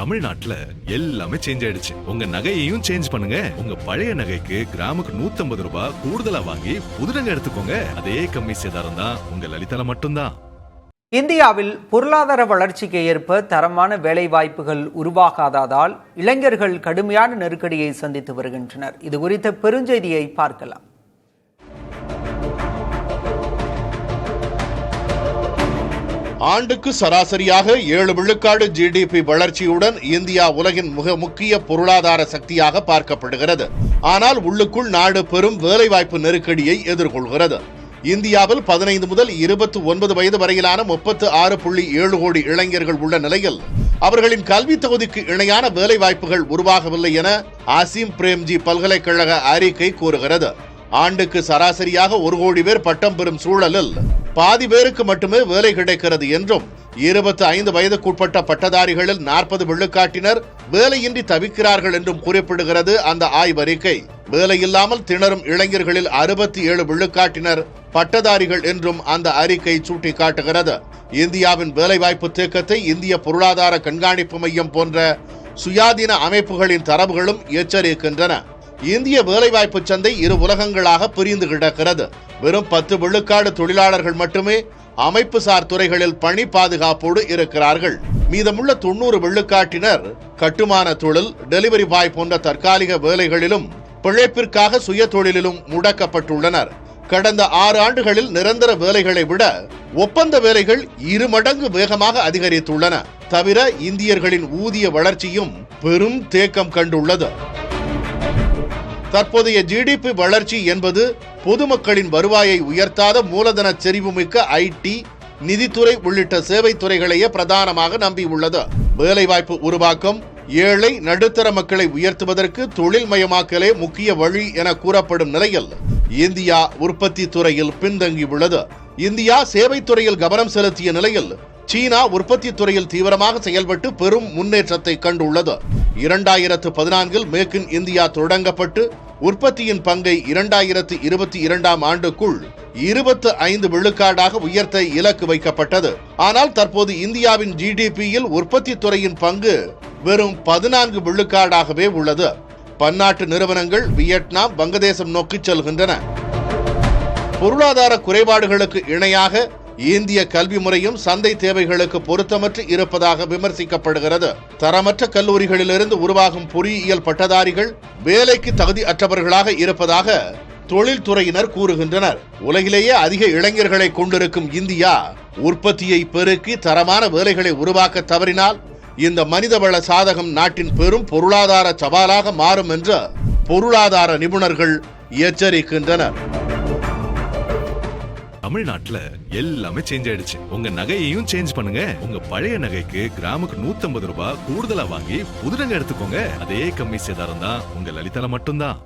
தமிழ்நாட்டுல எல்லாமே சேஞ்ச் ஆயிடுச்சு. உங்க நகையையும் சேஞ்ச் பண்ணுங்க. உங்க பழைய நகைக்கு கிராமுக்கு 150 ரூபாய் கூடுதலா வாங்கி புது நகை எடுத்துக்கோங்க. அதே கம்மி சேதாரம் தான் உங்க லலிதால மட்டும்தான். இந்தியாவில் பொருளாதார வளர்ச்சிக்கு ஏற்ப தரமான வேலை வாய்ப்புகள் உருவாகாததால் இளைஞர்கள் கடுமையான நெருக்கடியை சந்தித்து வருகின்றனர். இது குறித்த பெருஞ்செய்தியை பார்க்கலாம். ஆண்டுக்கு சராசரியாக 7 விழுக்காடு ஜிடிபி வளர்ச்சியுடன் இந்தியா உலகின் மிக முக்கிய பொருளாதார சக்தியாக பார்க்கப்படுகிறது. ஆனால் உள்ளுக்குள் நாடு பெரும் வேலைவாய்ப்பு நெருக்கடியை எதிர்கொள்கிறது. இந்தியாவில் 15 முதல் 29 வயது வரையிலான 36.7 கோடி இளைஞர்கள் உள்ள நிலையில் அவர்களின் கல்வி தகுதிக்கு இணையான வேலைவாய்ப்புகள் உருவாகவில்லை என ஆசிம் பிரேம்ஜி பல்கலைக்கழக அறிக்கை கூறுகிறது. ஆண்டுக்கு சராசரியாக 1 கோடி பேர் பட்டம் பெறும் சூழலில் பாதி பேருக்கு மட்டுமே வேலை கிடைக்கிறது என்றும் 25 வயதுக்குட்பட்ட பட்டதாரிகளில் 40 விழுக்காட்டினர் வேலையின்றி தவிக்கிறார்கள் என்றும் குறிப்பிடுகிறது அந்த ஆய்வறிக்கை. வேலையில்லாமல் திணறும் இளைஞர்களில் 67 விழுக்காட்டினர் பட்டதாரிகள் என்றும் அந்த அறிக்கை சுட்டிக்காட்டுகிறது. இந்தியாவின் வேலைவாய்ப்பு தேக்கத்தை இந்திய பொருளாதார கண்காணிப்பு மையம் போன்ற சுயாதீன அமைப்புகளின் தரவுகளும் எச்சரிக்கின்றன. இந்திய வேலைவாய்ப்பு சந்தை 2 உலகங்களாக பிரிந்து கிடக்கிறது. வெறும் 10 விழுக்காடு தொழிலாளர்கள் மட்டுமே அமைப்புசார் துறைகளில் பணி பாதுகாப்போடு இருக்கிறார்கள். மீதமுள்ள 90 விழுக்காட்டினர் கட்டுமான தொழில், டெலிவரி பாய் போன்ற தற்காலிக வேலைகளிலும் பிழைப்பிற்காக சுய தொழிலிலும் முடக்கப்பட்டுள்ளனர். கடந்த 6 ஆண்டுகளில் நிரந்தர வேலைகளை விட ஒப்பந்த வேலைகள் 2 மடங்கு வேகமாக அதிகரித்துள்ளன. தவிர இந்தியர்களின் ஊதிய வளர்ச்சியும் பெரும் தேக்கம் கண்டுள்ளது. தற்போதைய ஜிடிபி வளர்ச்சி என்பது பொதுமக்களின் வருவாயை உயர்த்தாத மூலதன செறிவுமிக்க ஐடி, நிதித்துறை உள்ளிட்ட சேவை துறைகளையே பிரதானமாக நம்பியுள்ளது. வேலைவாய்ப்பு உருவாக்கம், ஏழை நடுத்தர மக்களை உயர்த்துவதற்கு தொழில்மயமாக்கலே முக்கிய வழி என கூறப்படும் நிலையில் இந்தியா உற்பத்தி துறையில் பின்தங்கியுள்ளது. இந்தியா சேவை துறையில் கவனம் செலுத்திய நிலையில் சீனா உற்பத்தி துறையில் தீவிரமாக செயல்பட்டு பெரும் முன்னேற்றத்தை கண்டுள்ளது. 2014 மேக் இன் இந்தியா தொடங்கப்பட்டு உற்பத்தியின் பங்கை 2022 ஆண்டுக்குள் 25 விழுக்காடாக உயர்த்த இலக்கு வைக்கப்பட்டது. ஆனால் தற்போது இந்தியாவின் ஜிடிபியில் உற்பத்தி துறையின் பங்கு வெறும் 14 விழுக்காடாகவே உள்ளது. பன்னாட்டு நிறுவனங்கள் வியட்நாம், வங்கதேசம் நோக்கி செல்கின்றன. பொருளாதார குறைபாடுகளுக்கு இணையாக இந்திய கல்வி முறையும் சந்தை தேவைகளுக்கு பொருத்தமற்று இருப்பதாக விமர்சிக்கப்படுகிறது. தரமற்ற கல்லூரிகளிலிருந்து உருவாகும் பொறியியல் பட்டதாரிகள் வேலைக்கு தகுதி அற்றவர்களாக இருப்பதாக தொழில்துறையினர் கூறுகின்றனர். உலகிலேயே அதிக இளைஞர்களை கொண்டிருக்கும் இந்தியா உற்பத்தியை பெருக்கி தரமான வேலைகளை உருவாக்க தவறினால் இந்த மனிதவள சாதகம் நாட்டின் பெரும் பொருளாதார சவாலாக மாறும் என்று பொருளாதார நிபுணர்கள் எச்சரிக்கின்றனர். தமிழ்நாட்டுல எல்லாமே சேஞ்ச் ஆயிடுச்சு. உங்க நகையையும் சேஞ்ச் பண்ணுங்க. உங்க பழைய நகைக்கு கிராமுக்கு 150 ரூபாய் கூடுதலா வாங்கி புது நகை எடுத்துக்கோங்க. அதே கம்மி சேதாரம் தான் உங்க லலிதால மட்டும்தான்.